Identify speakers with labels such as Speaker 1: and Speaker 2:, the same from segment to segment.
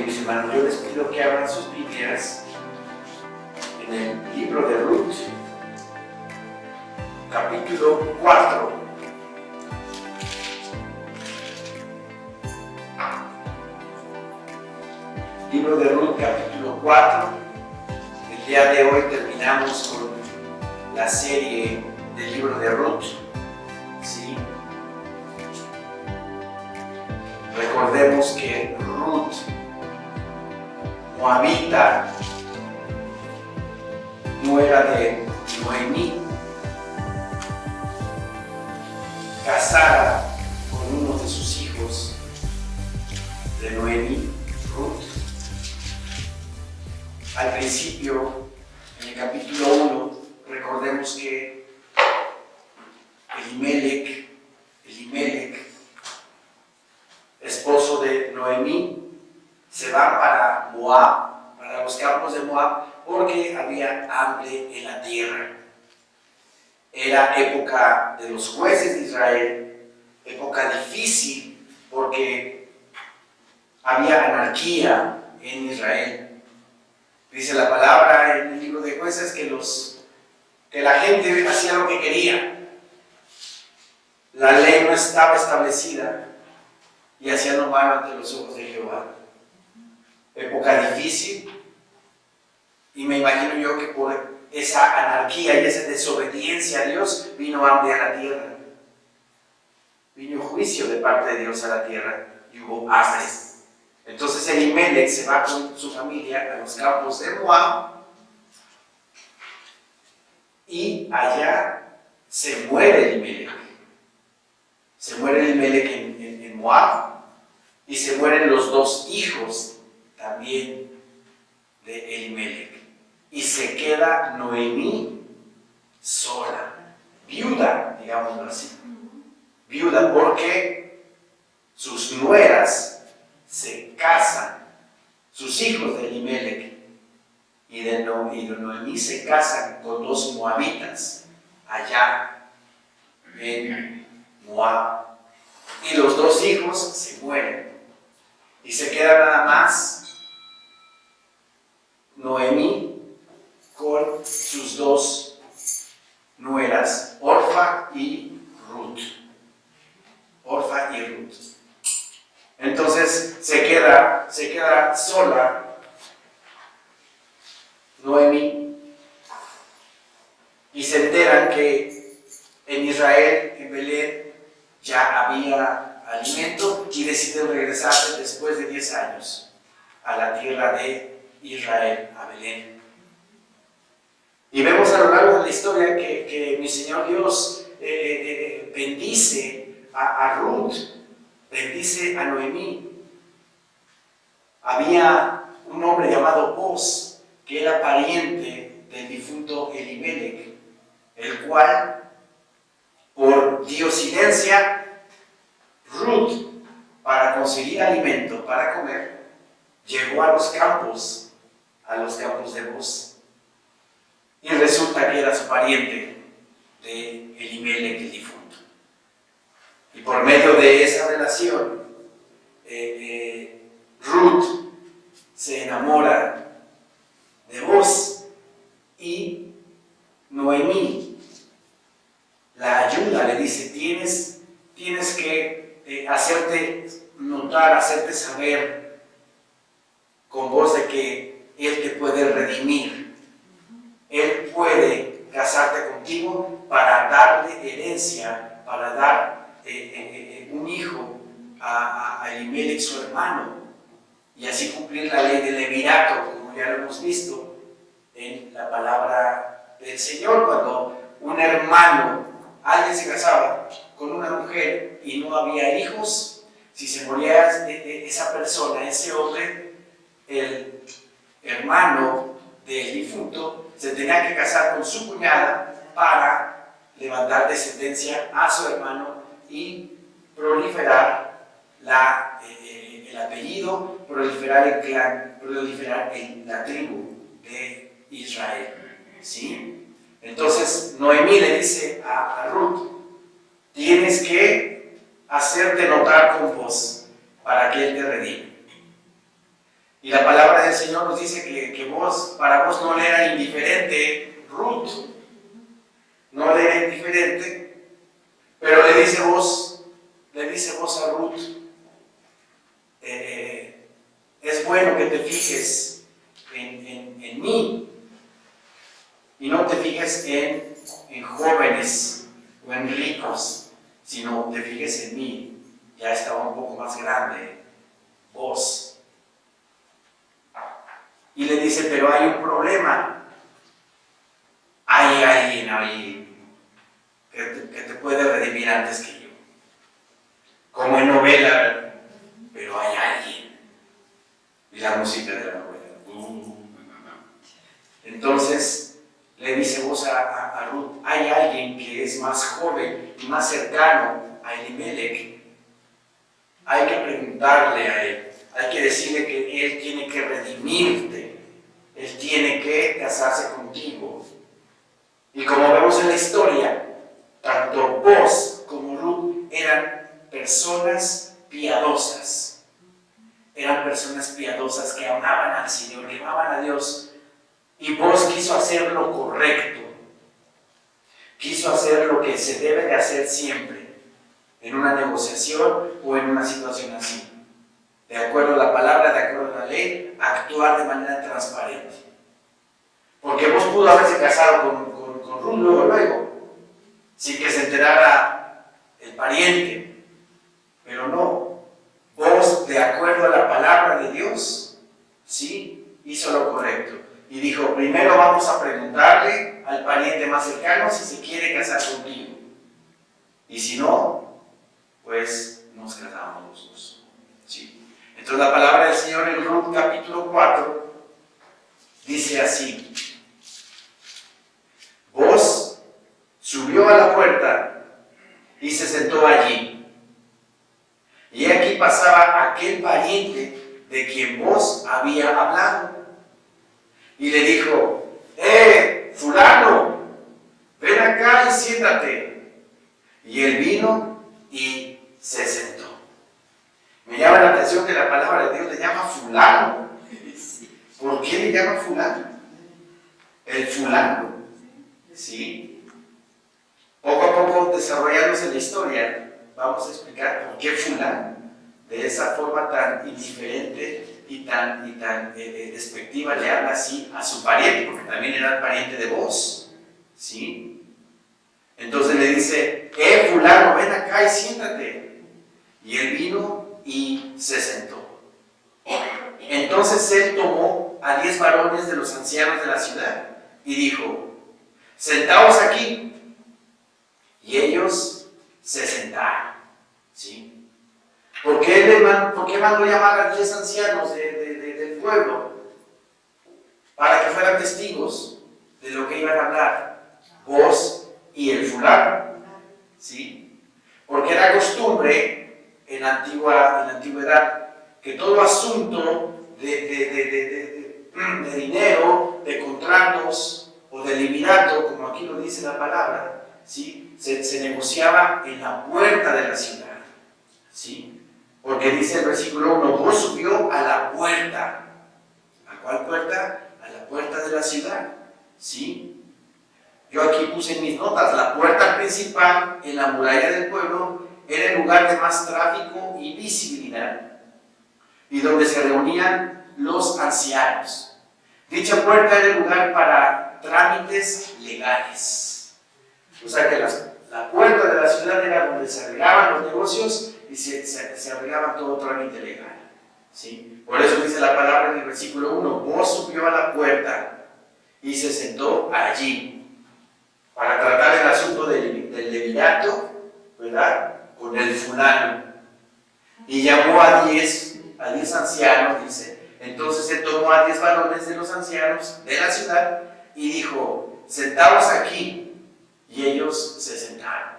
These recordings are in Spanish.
Speaker 1: mis hermanos, yo les pido que abran sus Biblias en el libro de Ruth, capítulo 4. Libro de Ruth, capítulo 4. El día de hoy terminamos con la serie del libro de Ruth. ¿Sí? Recordemos que Ruth, moabita, nuera de Noemí, casada con uno de sus hijos de Noemí, Ruth. Al principio, en el capítulo 1, recordemos que Elimelech, esposo de Noemí, se va para Moab, para los campos de Moab, porque había hambre en la tierra. Era época de los jueces de Israel, época difícil, porque había anarquía en Israel. Dice la palabra en el libro de Jueces que la gente hacía lo que quería. La ley no estaba establecida y hacían lo malo ante los ojos de Jehová. Época difícil, y me imagino yo que por esa anarquía y esa desobediencia a Dios vino hambre a la tierra. Vino juicio de parte de Dios a la tierra y hubo hambre. Entonces Elimelech se va con su familia a los campos de Moab y allá se muere Elimelech. Se muere Elimelech en Moab y se mueren los dos hijos también de Elimelech. Y se queda Noemí sola, viuda, digámoslo así. Viuda porque sus nueras se casan, sus hijos de Elimelech y de Noemí se casan con dos moabitas allá en Moab. Y los dos hijos se mueren. Y se queda nada más Noemí con sus dos nueras, Orfa y Ruth. Entonces se queda sola Noemí y se enteran que en Israel, en Belén, ya había alimento y deciden regresarse después de 10 años a la tierra de Israel, a Belén. Y vemos a lo largo de la historia que mi Señor Dios bendice a Ruth, bendice a Noemí. Había un hombre llamado Boz, que era pariente del difunto Elimelech, el cual, por diosidencia, Ruth, para conseguir alimento para comer, llegó a los campos de Boz. Y resulta que era su pariente de Elimelech, el difunto. Y por medio de esa relación, Ruth se enamora de Boz y Noemí la ayuda, le dice, tienes que hacerte notar, hacerte saber con voz de que Él te puede redimir. Él puede casarte contigo para darle herencia, para dar un hijo a Elimelech, su hermano, y así cumplir la ley del levirato, como ya lo hemos visto en la palabra del Señor. Cuando un hermano, alguien se casaba con una mujer y no había hijos, si se moría esa persona, ese hombre, el hermano del difunto se tenía que casar con su cuñada para levantar descendencia a su hermano y proliferar el apellido, proliferar el clan, proliferar la tribu de Israel. ¿Sí? Entonces Noemí le dice a Ruth, tienes que hacerte notar con voz para que Él te redime. Y la palabra del Señor nos dice que para vos no le era indiferente Ruth, no le era indiferente, pero le dice vos a Ruth, es bueno que te fijes en mí y no te fijes en jóvenes o en ricos, sino te fijes en mí. Ya estaba un poco más grande vos. Y le dice, pero hay un problema. Hay alguien ahí que te puede redimir antes que yo. Como en novela, pero hay alguien. Y la música de la novela. Entonces, le dice vos a Ruth, hay alguien que es más joven y más cercano a Elimelech. Hay que preguntarle a él. Hay que decirle que él tiene que redimirte. Él tiene que casarse contigo. Y como vemos en la historia, tanto vos como Ruth eran personas piadosas. Eran personas piadosas que amaban al Señor, que amaban a Dios. Y vos quiso hacer lo correcto. Quiso hacer lo que se debe de hacer siempre, en una negociación o en una situación así. De acuerdo a la palabra, de acuerdo a la ley, actuar de manera transparente. Porque vos pudo haberse casado con Ruth luego, sin que se enterara el pariente. Pero no, vos, de acuerdo a la palabra de Dios, sí, hizo lo correcto. Y dijo, primero vamos a preguntarle al pariente más cercano si se quiere casar contigo. Y si no, pues nos casamos los dos. ¿Sí? Entonces la palabra del Señor en Ruth capítulo 4 dice así. Vos subió a la puerta y se sentó allí. Y aquí pasaba aquel pariente de quien vos había hablado. Y le dijo, fulano, ven acá y siéntate. Y él vino y se sentó. Me llama la atención que la palabra de Dios le llama fulano. ¿Por qué le llama fulano? El fulano. ¿Sí? Poco a poco, desarrollándose la historia, vamos a explicar por qué fulano, de esa forma tan indiferente y tan despectiva, le habla así a su pariente, porque también era el pariente de vos. ¿Sí? Entonces le dice, fulano, ven acá y siéntate. Y él vino y se sentó. Entonces él tomó a 10 varones de los ancianos de la ciudad y dijo, sentaos aquí. Y ellos se sentaron. ¿Sí? ¿Por qué mandó llamar a 10 ancianos del pueblo? Para que fueran testigos de lo que iban a hablar, vos y el fulano. ¿Sí? Porque era costumbre en la antigüedad que todo asunto de dinero, de contratos o de liberato, como aquí lo dice la palabra, ¿sí? se negociaba en la puerta de la ciudad. ¿Sí? Porque dice el versículo 1, vos subió a la puerta. ¿A cuál puerta? A la puerta de la ciudad. ¿Sí? Yo aquí puse en mis notas, la puerta principal en la muralla del pueblo era el lugar de más tráfico y visibilidad, y donde se reunían los ancianos. Dicha puerta era el lugar para trámites legales. O sea que la puerta de la ciudad era donde se arreglaban los negocios y se arreglaba todo trámite legal. ¿Sí? Por eso dice la palabra en el versículo 1, vos subió a la puerta y se sentó allí para tratar el asunto del levirato, ¿verdad? Con el fulano. Y llamó a 10 ancianos, dice. Entonces él tomó a 10 varones de los ancianos de la ciudad y dijo, sentaos aquí. Y ellos se sentaron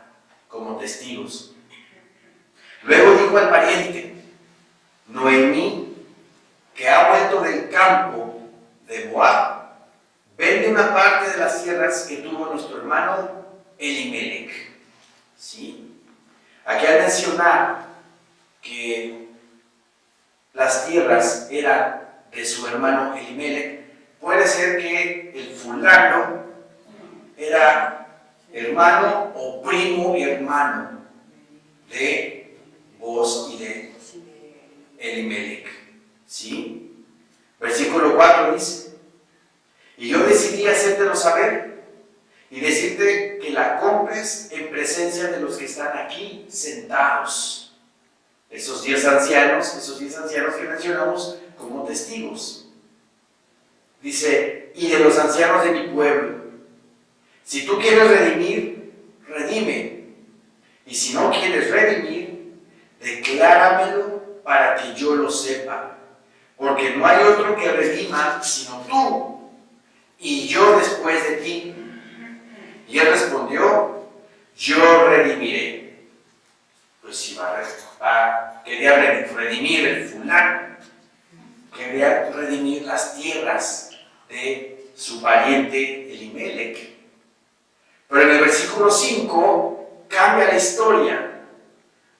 Speaker 1: como testigos. Luego dijo al pariente, Noemí, que ha vuelto del campo de Moab, vende una parte de las tierras que tuvo nuestro hermano Elimelech. ¿Sí? Aquí al mencionar que las tierras eran de su hermano Elimelech. Puede ser que el fulano era hermano o primo hermano de Boaz y de Elimelech. ¿Sí? Versículo 4 dice: y yo decidí hacértelo saber y decirte que la compres en presencia de los que están aquí sentados. Esos 10 ancianos que mencionamos como testigos. Dice: y de los ancianos de mi pueblo. Si tú quieres redimir, redime. Y si no quieres redimir, decláramelo para que yo lo sepa. Porque no hay otro que redima sino tú, y yo después de ti. Y él respondió: yo redimiré. Pues si quería redimir el fulano, quería redimir las tierras de su pariente Elimelech. Pero en el versículo 5 cambia la historia,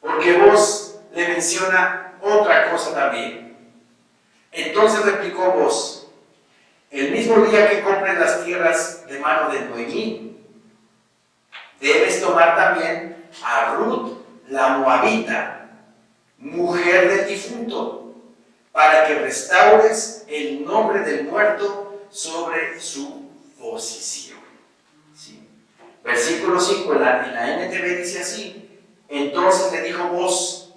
Speaker 1: porque Boaz le menciona otra cosa también. Entonces replicó Boaz: el mismo día que compres las tierras de mano de Noemí, debes tomar también a Ruth, la moabita, mujer del difunto, para que restaures el nombre del muerto sobre su posición. ¿Sí? Versículo 5 en la NTV dice así: entonces le dijo Boaz: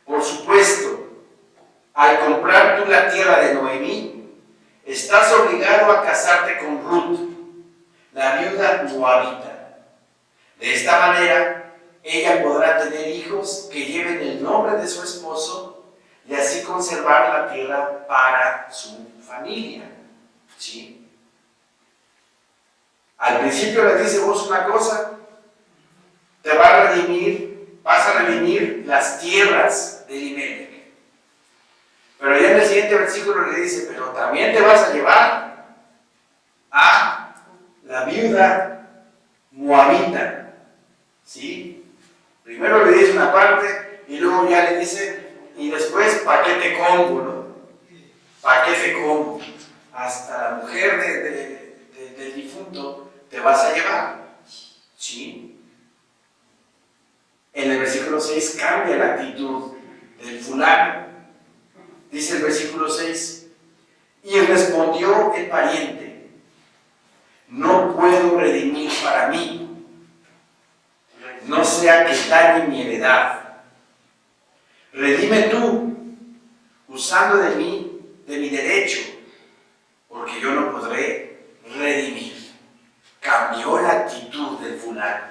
Speaker 1: por supuesto, al comprar tú la tierra de Noemí, estás obligado a casarte con Ruth, la viuda moabita. De esta manera, ella podrá tener hijos que lleven el nombre de su esposo y así conservar la tierra para su familia. ¿Sí? Al principio le dice Boaz una cosa: te va a redimir, vas a redimir las tierras de Elimelech. Pero ya en el siguiente versículo le dice: pero también te vas a llevar a la viuda moabita. ¿Sí? Primero le dice una parte y luego ya le dice: y después paquete combo, ¿no? Paquete combo. Hasta la mujer del difunto te vas a llevar. ¿Sí? En el versículo 6 cambia la actitud del fulano. Dice el versículo 6: y respondió el pariente: no puedo redimir para mí, no sea que dañe mi heredad. Redime tú, usando de mi derecho, porque yo no podré redimir. Cambió la actitud del fulano.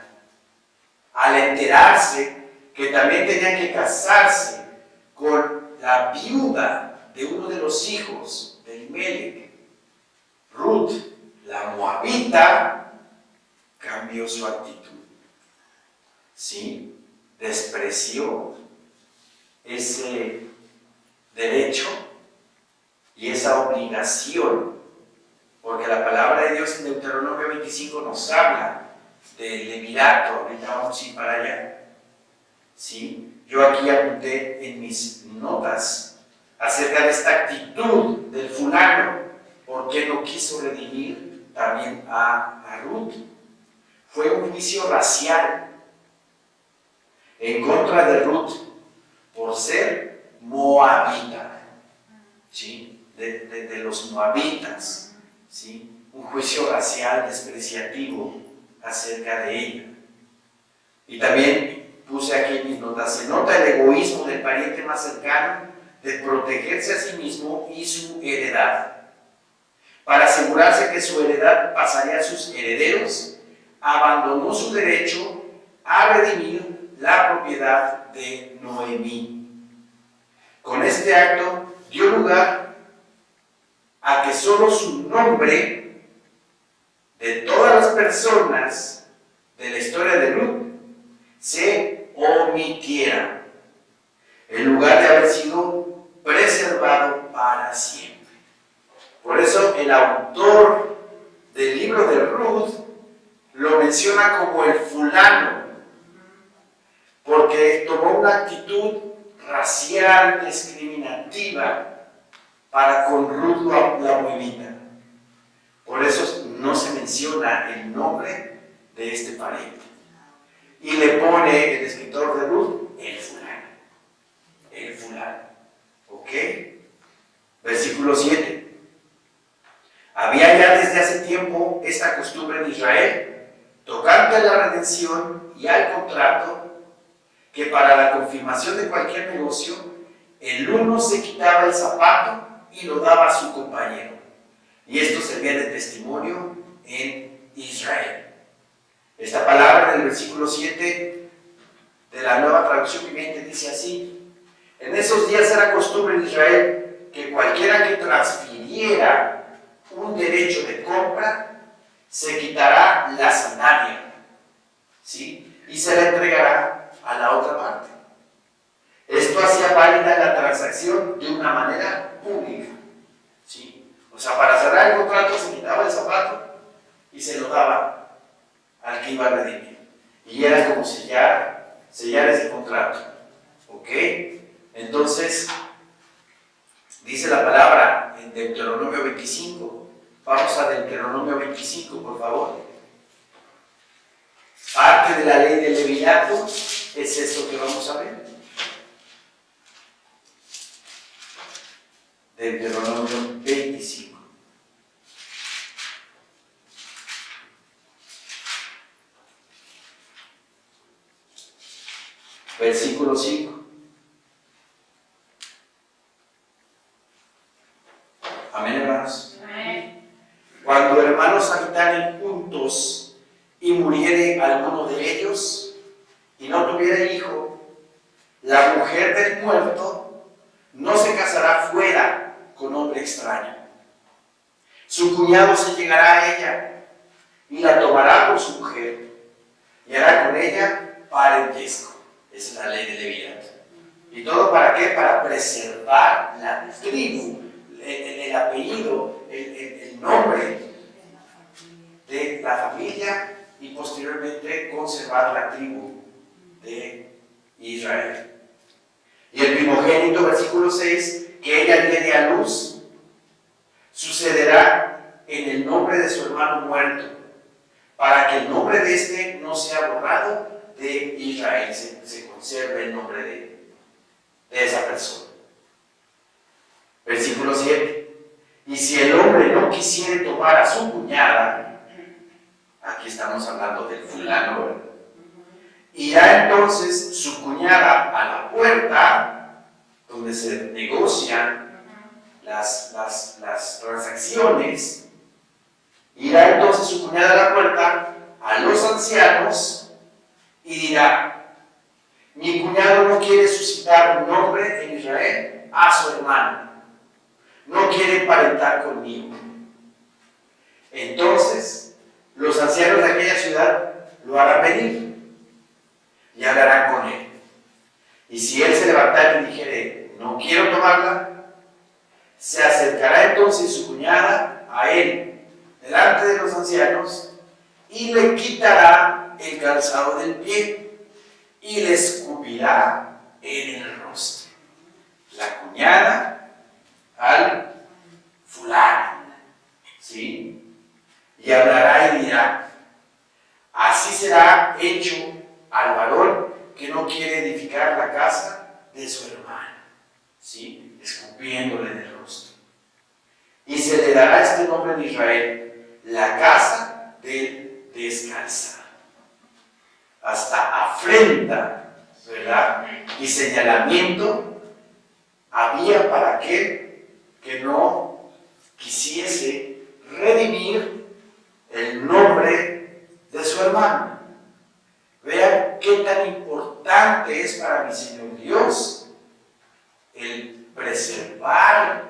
Speaker 1: Al enterarse que también tenía que casarse con la viuda de uno de los hijos de Elimelech, Ruth, la moabita, cambió su actitud. ¿Sí? Despreció ese derecho y esa obligación, porque la palabra de Dios en Deuteronomio 25 nos habla del levirato. Ahorita vamos a ir para allá. ¿Sí? Yo aquí apunté en mis notas acerca de esta actitud del fulano, porque no quiso redimir también a Ruth. Fue un juicio racial en contra de Ruth por ser moabita, ¿sí? de los moabitas, ¿sí? Un juicio racial despreciativo acerca de ella. Y también puse aquí en mis notas: se nota el egoísmo del pariente más cercano de protegerse a sí mismo y su heredad. Para asegurarse que su heredad pasaría a sus herederos, abandonó su derecho a redimir la propiedad de Noemí. Con este acto dio lugar a que solo su nombre, de todas las personas de la historia de Ruth, se omitiera, en lugar de haber sido preservado para siempre. Por eso el autor del libro de Ruth lo menciona como el fulano, porque tomó una actitud racial discriminativa para con Ruth la moabita. Por eso no se menciona el nombre de este pariente. Y le pone el escritor de Ruth, el fulano. El fulano. ¿Ok? Versículo 7. Había ya desde hace tiempo esta costumbre en Israel, tocante a la redención y al contrato, que para la confirmación de cualquier negocio, el uno se quitaba el zapato y lo daba a su compañero. Y esto servía de testimonio en Israel. Esta palabra en el versículo 7 de la Nueva Traducción Viviente dice así: en esos días era costumbre en Israel que cualquiera que transfiriera un derecho de compra se quitará la sandalia, ¿sí? Y se la entregará a la otra parte. Esto hacía válida la transacción de una manera pública, ¿sí? O sea, para cerrar el contrato se quitaba el zapato y se lo daba al que iba a redimir. Y era como sellar ese contrato. ¿Ok? Entonces, dice la palabra en Deuteronomio 25. Vamos a Deuteronomio 25, por favor. Parte de la ley del levirato es esto que vamos a ver. Deuteronomio 25. Versículo 5. Amén, hermanos. Amén. Cuando hermanos habitaren juntos y muriere alguno de ellos y no tuviera hijo, la mujer del muerto no se casará fuera con hombre extraño. Su cuñado se llegará a ella y la tomará por su mujer y hará con ella parentesco. Esa es la ley de Levirato. ¿Y todo para qué? Para preservar la tribu, el apellido, el nombre de la familia y posteriormente conservar la tribu de Israel. Y el primogénito, versículo 6, que ella diere a luz, sucederá en el nombre de su hermano muerto, para que el nombre de éste no sea borrado de Israel, se conserve el nombre de esa persona. Versículo 7. Y si el hombre no quisiere tomar a su cuñada, aquí estamos hablando del fulano, ¿verdad? Irá entonces su cuñada a la puerta donde se negocian las transacciones. Irá entonces su cuñada a la puerta a los ancianos y dirá: mi cuñado no quiere suscitar un nombre en Israel a su hermano, no quiere emparentar conmigo. Entonces los ancianos de aquella ciudad lo harán venir y hablarán con él. Y si él se levantara y dijere: no quiero tomarla, se acercará entonces su cuñada a él delante de los ancianos y le quitará el calzado del pie y le escupirá en el rostro. La cuñada al fulano, ¿sí? Y hablará y dirá: así será hecho al varón que no quiere edificar la casa de su hermano, ¿sí? Escupiéndole en el rostro. Y se le dará este nombre en Israel: la casa del descalzado. Hasta afrenta, ¿verdad?, y señalamiento había para aquel que no quisiese redimir el nombre de su hermano. Vean qué tan importante es para mi Señor Dios el preservar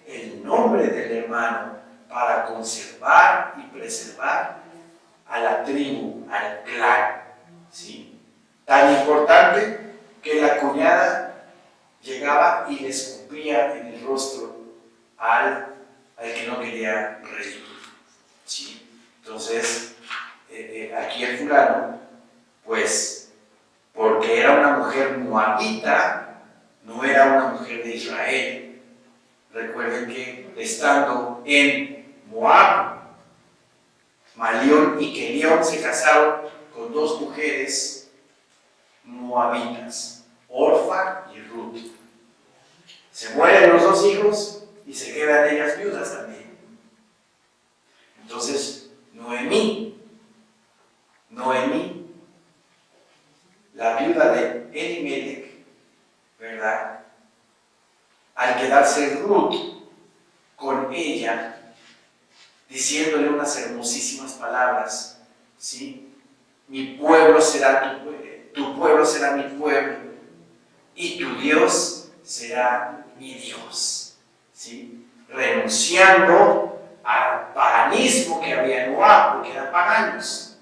Speaker 1: el nombre del hermano para conservar y preservar a la tribu, al clan, ¿sí? Tan importante que la cuñada llegaba y le escupía en el rostro al que no quería redimir, ¿sí? Entonces, aquí el fulano, pues, porque era una mujer moabita, no era una mujer de Israel, Recuerden que estando en Moab, Malión y Kelión se casaron con dos mujeres moabitas, Orfa y Ruth. Se mueren los dos hijos y se quedan ellas viudas también. Entonces, Noemí, la viuda de Elimelech, ¿verdad? Al quedarse Ruth con ella, diciéndole unas hermosísimas palabras, ¿sí? Mi pueblo será tu pueblo será mi pueblo, y tu Dios será mi Dios, ¿sí? Renunciando al paganismo que había en Moab, porque eran paganos,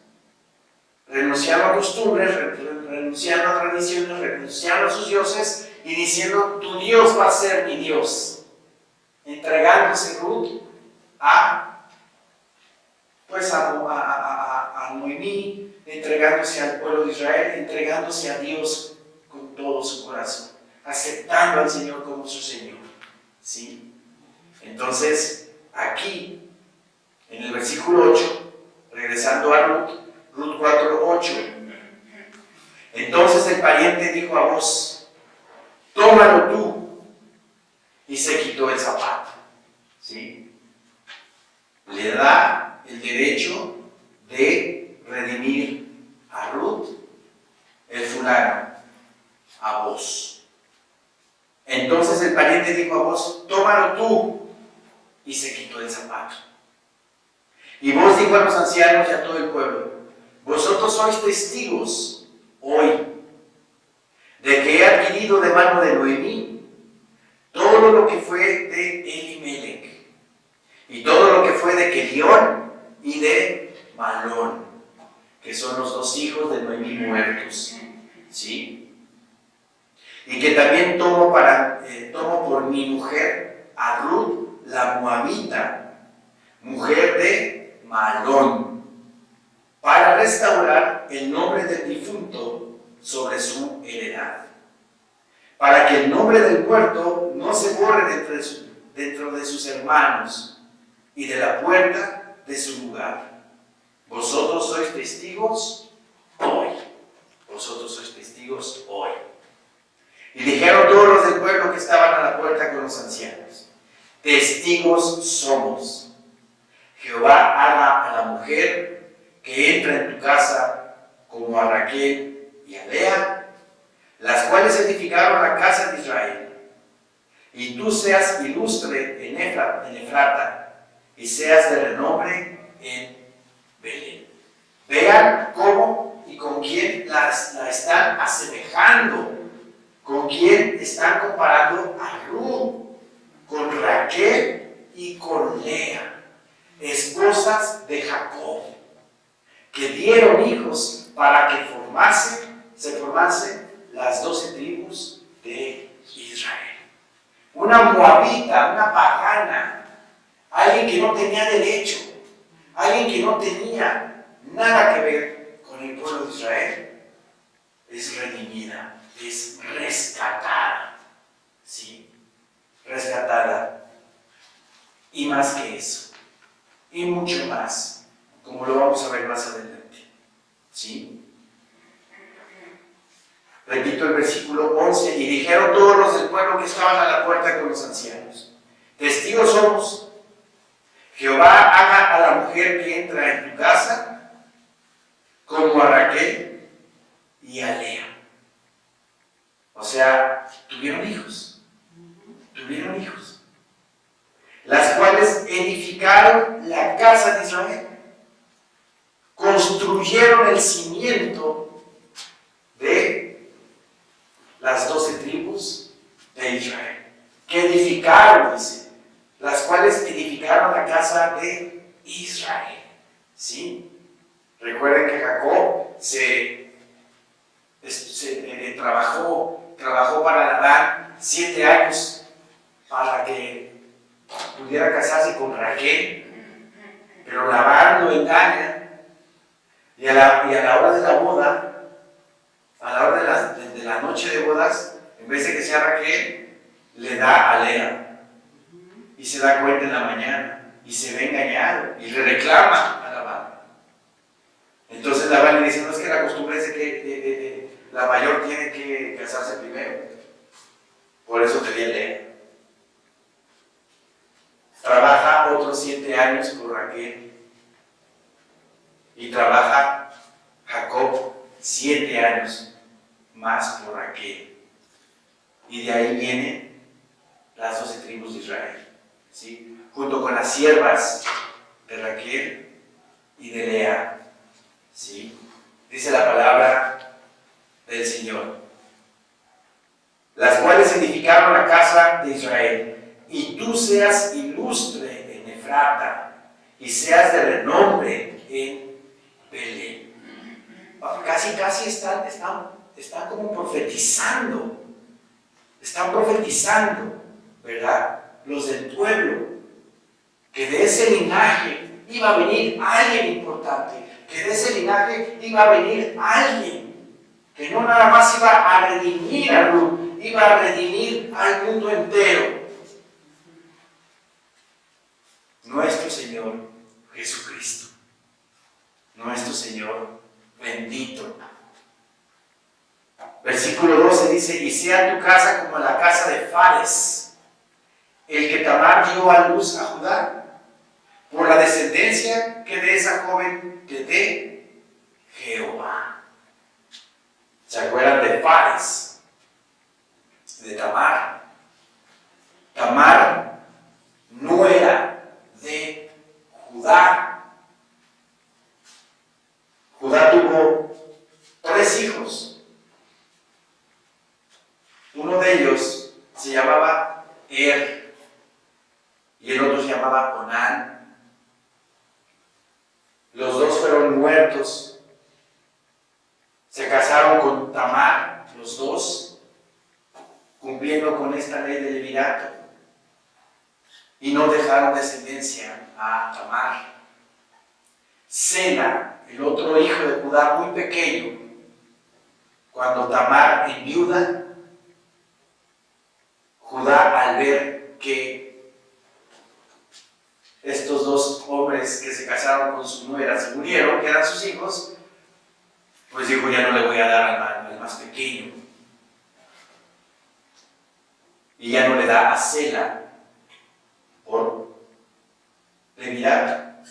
Speaker 1: renunciando a costumbres, renunciando a tradiciones, renunciando a sus dioses, y diciendo, tu Dios va a ser mi Dios, entregándose Ruth a Noemí, entregándose al pueblo de Israel, entregándose a Dios con todo su corazón, aceptando al Señor como su Señor, ¿sí? Entonces, aquí, en el versículo 8, regresando a Ruth 4:8, entonces el pariente dijo a Booz, tómalo tú, y se quitó el zapato, ¿sí? Le da el derecho de redimir a Ruth, el fulano, a Booz. Entonces el pariente dijo a Booz, tómalo tú, y se quitó el zapato. Y Booz dijo a los ancianos y a todo el pueblo, vosotros sois testigos hoy de que he adquirido de mano de Noemí todo lo que fue de Elimelech, y todo lo que fue de Kelión y de Malón, que son los dos hijos de Noemí muertos, ¿sí? Y que también tomo por mi mujer a Ruth, la moabita, mujer de Malón, para restaurar el nombre del difunto sobre su heredad, para que el nombre del muerto no se borre dentro de sus hermanos y de la puerta de su lugar. Vosotros sois testigos hoy. Vosotros sois testigos hoy. Y dijeron todos los del pueblo que estaban a la puerta con los ancianos, testigos somos. Jehová haga a la mujer que entra en tu casa como a Raquel y a Lea, las cuales edificaron la casa de Israel, y tú seas ilustre en Efrata, y seas de renombre en Belén. Vean cómo y con quién la están asemejando, con quién están comparando a Ruth, con Raquel y con Lea, esposas de Jacob, que dieron hijos para que se formasen las 12 tribus de Israel. Una moabita, una pagana, alguien que no tenía derecho, alguien que no tenía nada que ver con el pueblo de Israel, es redimida, es rescatada, ¿sí? Rescatada. Y más que eso, y mucho más, como lo vamos a ver más adelante, ¿sí? Repito el versículo 11, y dijeron todos los del pueblo que estaban a la puerta con los ancianos, testigos somos, Jehová haga a la mujer que entra en tu casa como a Raquel y a Lea. O sea, tuvieron hijos, las cuales edificaron la casa de Israel, construyeron el cimiento de las 12 tribus de Israel, que edificaron, dice, las cuales edificaron la casa de Israel, ¿sí? Recuerden que Jacob trabajó para Labán 7 años para que pudiera casarse con Raquel, pero Labán lo engaña, y a la hora de la boda, a la hora de la noche de bodas, en vez de que sea Raquel, le da a Lea. y se da cuenta en la mañana y se ve engañado y le reclama a Labán. Entonces Labán le dice, no, es que la costumbre es de que la mayor tiene que casarse primero. Por eso te di a leer. Trabaja otros 7 años por Raquel. Y trabaja Jacob 7 años más por Raquel. Y de ahí vienen las 12 tribus de Israel, ¿sí? Junto con las siervas de Raquel y de Lea, ¿sí? Dice la palabra del Señor, las cuales edificaron la casa de Israel, y tú seas ilustre en Efrata, y seas de renombre en Belén. Casi están como profetizando. Están profetizando, ¿verdad? Los del pueblo, que de ese linaje iba a venir alguien importante, que de ese linaje iba a venir alguien que no nada más iba a redimir a Ruth, iba a redimir al mundo entero. Nuestro Señor Jesucristo, nuestro Señor bendito. Versículo 12 dice, y sea tu casa como la casa de Fares, el que Tamar dio a luz a Judá, por la descendencia que de esa joven te dé Jehová. ¿Se acuerdan de Fares? De Tamar. Tamar no era de Judá. Judá tuvo 3 hijos. Uno de ellos se llamaba Er y el otro se llamaba Onán. Los dos fueron muertos. Se casaron con Tamar, los dos, cumpliendo con esta ley del levirato, y no dejaron descendencia a Tamar. Sela, el otro hijo de Judá muy pequeño, cuando Tamar enviuda, Judá, al ver que estos 2 hombres que se casaron con su nuera se murieron, que eran sus hijos, pues dijo, ya no le voy a dar al más pequeño. Y ya no le da a Sela por levirato,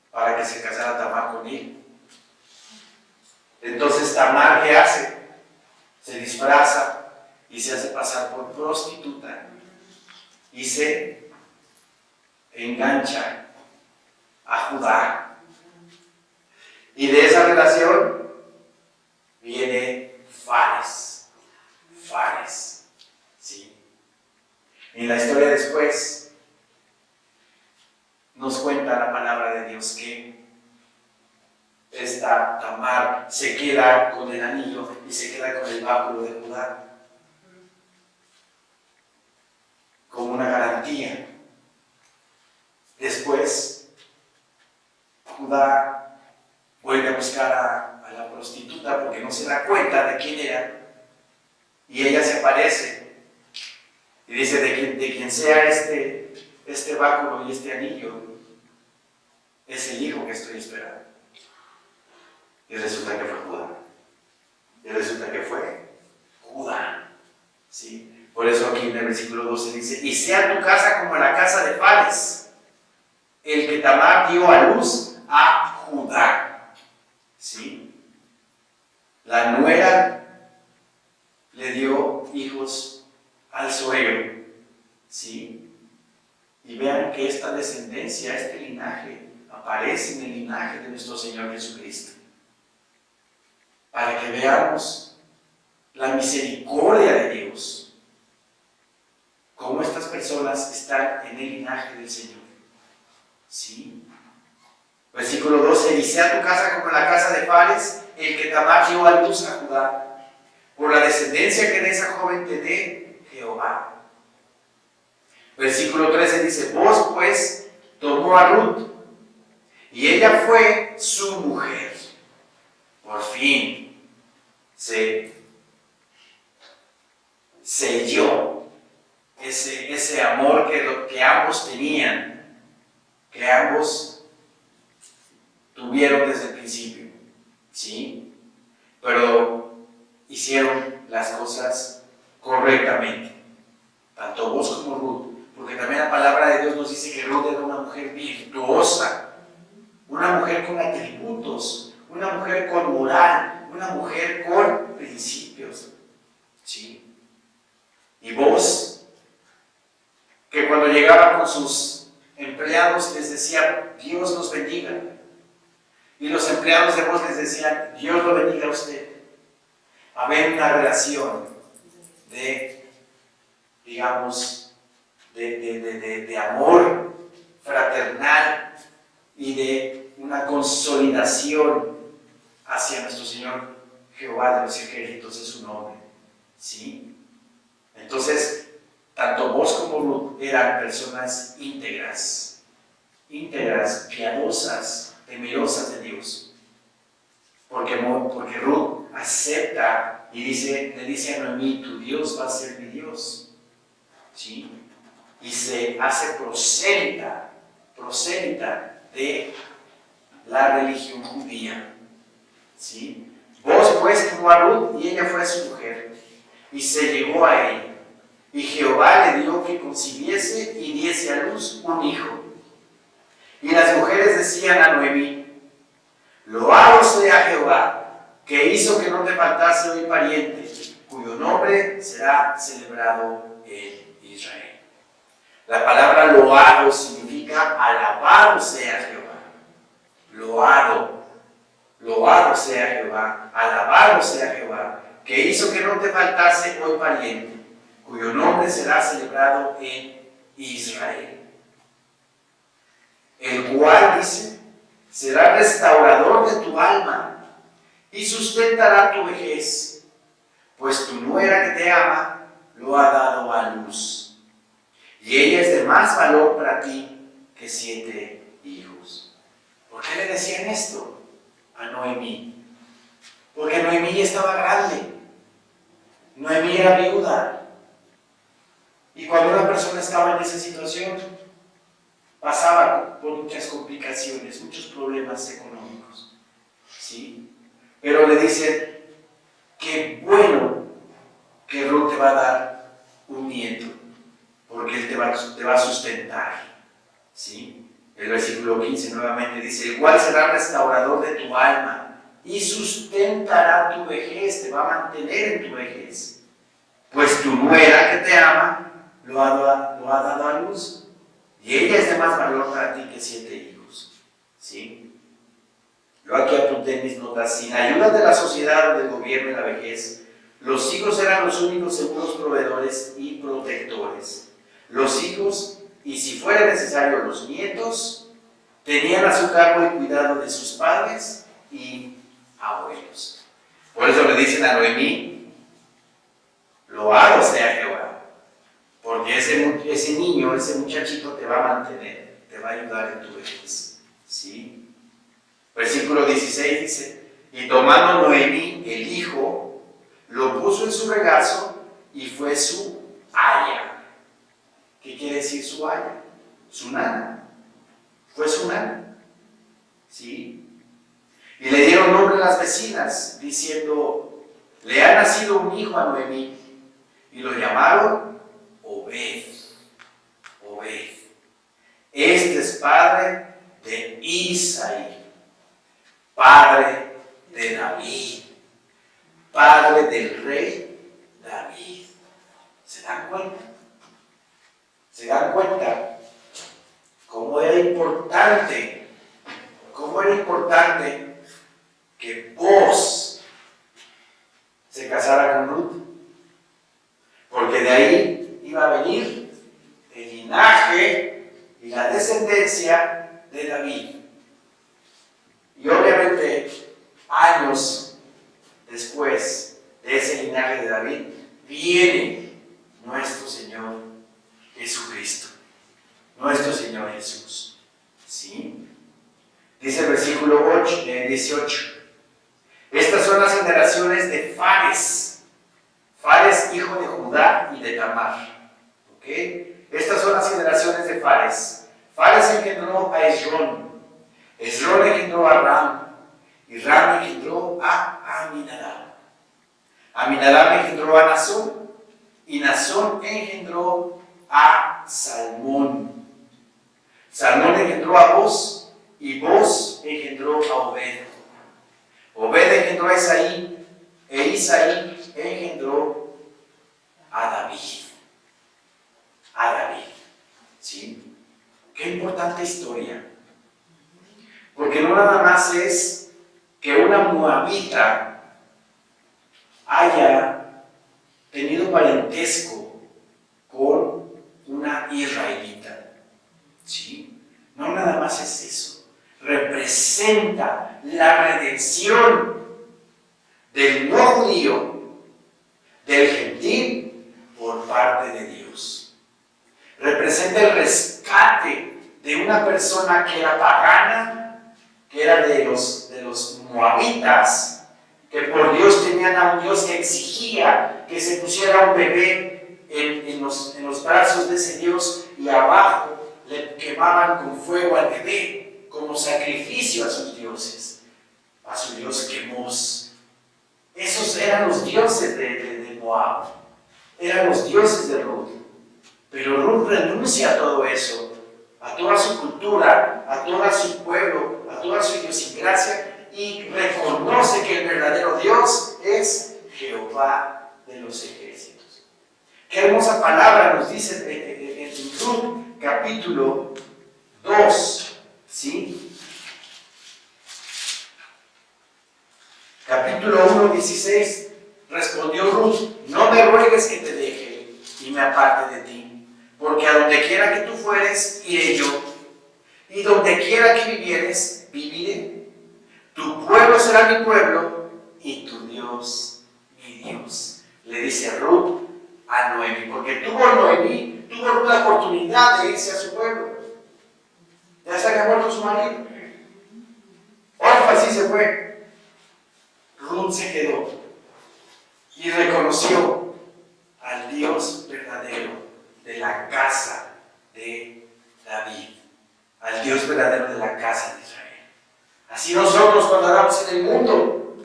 Speaker 1: para que se casara Tamar con él. Entonces Tamar, ¿qué hace? Se disfraza y se hace pasar por prostituta y se engancha a Judá. Y de esa relación viene Fares, ¿sí? En la historia después nos cuenta la palabra de Dios que esta Tamar se queda con el anillo y se queda con el báculo de Judá como una garantía. Después Judá vuelve a buscar a la prostituta porque no se da cuenta de quién era, y ella se aparece y dice, de quien sea este báculo y este anillo, es el hijo que estoy esperando. Y resulta que fue Judá. ¿Sí? Por eso aquí en el versículo 12 dice, y sea tu casa como la casa de Fares, el que Tamar dio a luz a Judá. ¿Sí? La nuera le dio hijos al suegro. ¿Sí? Y vean que esta descendencia, este linaje, aparece en el linaje de nuestro Señor Jesucristo. Para que veamos la misericordia de Dios, cómo estas personas están en el linaje del Señor. ¿Sí? Versículo 12, y sea tu casa como la casa de Fares, el que Tamar dio a luz a Judá, por la descendencia que de esa joven te dé Jehová. Versículo 13 dice, vos pues tomó a Ruth, y ella fue su mujer. Por fin se selló ese amor que ambos tenían, que ambos tuvieron desde el principio, ¿sí? Pero hicieron las cosas correctamente, tanto vos como Ruth, porque también la palabra de Dios nos dice que Ruth era una mujer virtuosa, una mujer con atributos, una mujer con moral, una mujer con principios, ¿sí? Y vos, que cuando llegaba con sus empleados les decía, Dios los bendiga. Y los empleados de vos les decían, Dios lo bendiga a usted. Había una relación de, digamos, de amor fraternal y de una consolidación hacia nuestro Señor Jehová de los ejércitos de su nombre, ¿sí? Entonces, tanto vos como Ruth eran personas íntegras, piadosas, temerosas de Dios, porque Ruth acepta y le dice a Noemí, tu Dios va a ser mi Dios, ¿sí? Y se hace prosélita de la religión judía, ¿sí? Vos pues tomó a Ruth y ella fue su mujer y se llegó a ella, y Jehová le dio que concibiese y diese a luz un hijo. Y las mujeres decían a Noemí, loado sea Jehová, que hizo que no te faltase hoy pariente, cuyo nombre será celebrado en Israel. La palabra loado significa alabado sea Jehová. Loado sea Jehová, alabado sea Jehová, que hizo que no te faltase hoy pariente, cuyo nombre será celebrado en Israel. El cual, dice, será restaurador de tu alma y sustentará tu vejez, pues tu nuera que te ama lo ha dado a luz. Y ella es de más valor para ti que 7 hijos. ¿Por qué le decían esto a Noemí? Porque Noemí ya estaba grande. Noemí era viuda. Y cuando una persona estaba en esa situación, pasaba por muchas complicaciones, muchos problemas económicos, ¿sí? Pero le dicen, qué bueno que Ruth te va a dar un nieto, porque él te va a sustentar, ¿sí? El versículo 15 nuevamente dice, el cual será restaurador de tu alma y sustentará tu vejez, te va a mantener en tu vejez, pues tu nuera que te ama lo ha dado a luz, y ella es de más valor para ti que 7 hijos, ¿sí? Yo aquí apunté en mis notas, sin ayuda de la sociedad o del gobierno en la vejez, los hijos eran los únicos seguros proveedores y protectores. Los hijos, y si fuera necesario los nietos, tenían a su cargo el cuidado de sus padres y abuelos. Por eso le dicen a Noemí, loado sea Jehová, porque ese niño, ese muchachito te va a mantener, te va a ayudar en tu vejez, ¿sí? Versículo 16 dice, y tomando Noemí el hijo, lo puso en su regazo y fue su aya. ¿Qué quiere decir su aya? Su nana. Fue su nana, ¿sí? Y le dieron nombre a las vecinas, diciendo, le ha nacido un hijo a Noemí, y lo llamaron Obed. Este es padre de Isaí, padre de David, padre del rey David. ¿Se dan cuenta? ¿Se dan cuenta cómo era importante que vos se casara con Ruth? Porque de ahí iba a venir el linaje y la descendencia de David. Y obviamente, años después de ese linaje de David, viene nuestro Señor Jesucristo, nuestro Señor Jesús, ¿sí? Dice el versículo 18, estas son las generaciones de Fares, hijo de Judá y de Tamar, ¿Ok? Estas son las generaciones de Fares. Fares engendró a Esrón. Esrón engendró a Ram. Y Ram engendró a Aminadab. Aminadab engendró a Nazón. Y Nazón engendró a Salmón. Salmón engendró a Boz. Y Boz engendró a Obed. Obed engendró a Isaí. E Isaí engendró a David. A David. ¿Sí? Qué importante historia. Porque no nada más es que una moabita haya tenido parentesco con una israelita. ¿Sí? No nada más es eso. Representa la redención del no judío, del gentil, por parte de Dios. Representa el rescate de una persona que era pagana, que era de los moabitas, que por Dios tenían a un Dios que exigía que se pusiera un bebé en los brazos de ese Dios, y abajo le quemaban con fuego al bebé como sacrificio a sus dioses, a su dios Quemos. Esos eran los dioses de Moab, eran los dioses de Ruth. Pero Ruth renuncia a todo eso, a toda su cultura, a todo su pueblo, a toda su idiosincrasia, y reconoce que el verdadero Dios es Jehová de los ejércitos. Qué hermosa palabra nos dice en Ruth capítulo 2, ¿sí? Capítulo 1, 16. Respondió Ruth: no me ruegues que te deje y me aparte de ti, porque a donde quiera que tú fueres, iré yo, y donde quiera que vivieres, viviré. Tu pueblo será mi pueblo, y tu Dios, mi Dios. Le dice Ruth a Noemí, porque tuvo Ruth la oportunidad de irse a su pueblo. Ya se había muerto su marido. Orfa sí se fue. Ruth se quedó y reconoció al Dios verdadero de la casa de David, al Dios verdadero de la casa de Israel. Así nosotros, cuando andamos en el mundo,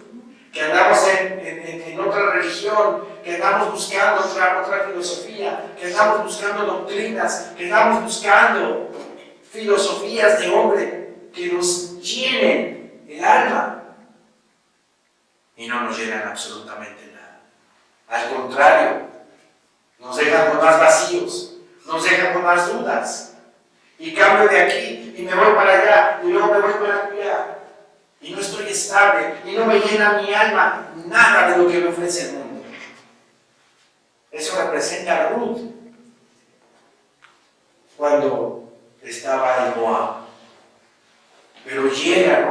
Speaker 1: que andamos en otra religión, que andamos buscando otra filosofía, que andamos buscando doctrinas, que andamos buscando filosofías de hombre que nos llenen el alma, y no nos llenan absolutamente nada. Al contrario, nos dejan con más vacíos, nos dejan con más dudas. Y cambio de aquí, y me voy para allá, y luego me voy para allá, y no estoy estable, y no me llena mi alma nada de lo que me ofrece el mundo. Eso representa a Ruth cuando estaba en Moab. Pero llega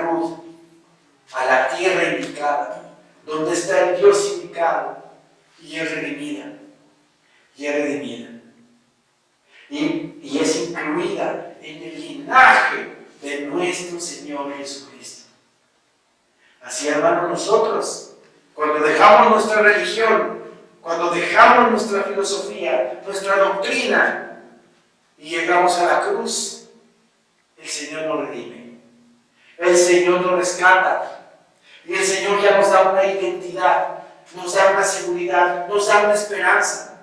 Speaker 1: Ruth a la tierra indicada, donde está el Dios indicado, y es redimida, y es incluida en el linaje de nuestro Señor Jesucristo. Así, hermanos, nosotros, cuando dejamos nuestra religión, cuando dejamos nuestra filosofía, nuestra doctrina, y llegamos a la cruz, el Señor nos redime, el Señor nos rescata, y el Señor ya nos da una identidad, nos da una seguridad, nos da una esperanza.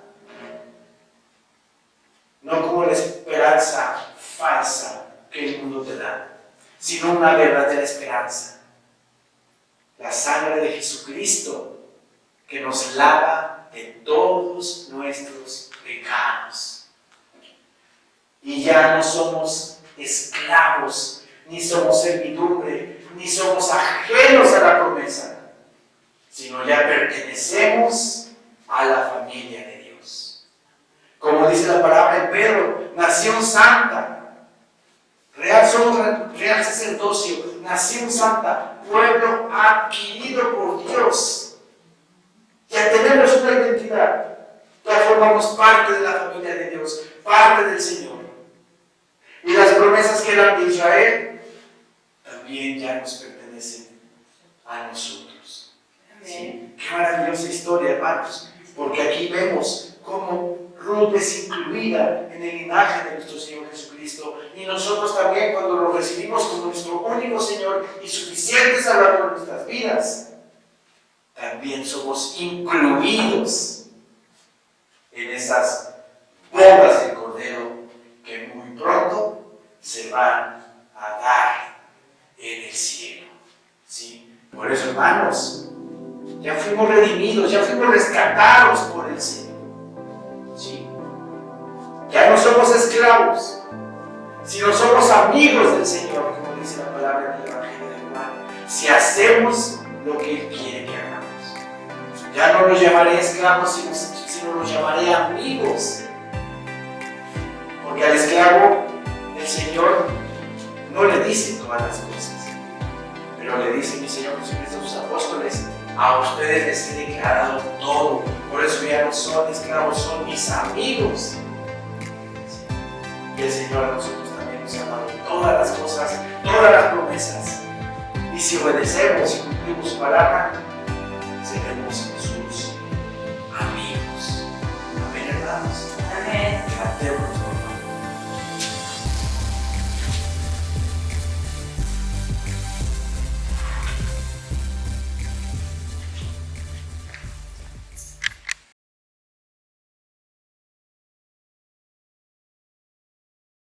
Speaker 1: No como la esperanza falsa que el mundo te da, sino una verdadera esperanza. La sangre de Jesucristo que nos lava de todos nuestros pecados. Y ya no somos esclavos, ni somos servidumbre, ni somos ajenos a la promesa, sino ya pertenecemos a la familia de Dios. Como dice la palabra de Pedro, nación santa, real sacerdocio, nación santa, pueblo adquirido por Dios. Ya tenemos una identidad, ya formamos parte de la familia de Dios, parte del Señor. Y las promesas que eran de Israel también ya nos pertenecen a nosotros. ¿Sí? Qué maravillosa historia, hermanos, porque aquí vemos como Ruth es incluida en el linaje de nuestro Señor Jesucristo. Y nosotros también, cuando lo recibimos como nuestro único Señor y suficiente Salvador en nuestras vidas, también somos incluidos en esas bodas del Cordero que muy pronto se van a dar en el cielo. ¿Sí? Por eso, hermanos, ya fuimos redimidos, ya fuimos rescatados por el Señor. ¿Sí? Ya no somos esclavos, sino somos amigos del Señor, como dice la palabra del Evangelio de Juan. Si hacemos lo que Él quiere que hagamos, ya no los llamaré esclavos, sino los llamaré amigos. Porque al esclavo el Señor no le dice todas las cosas, pero le dice mi Señor Jesucristo a sus apóstoles: a ustedes les he declarado todo, por eso ya no son esclavos, son mis amigos. ¿Sí? Y el Señor a nosotros también nos ha dado todas las cosas, todas las promesas. Y si obedecemos y cumplimos su palabra,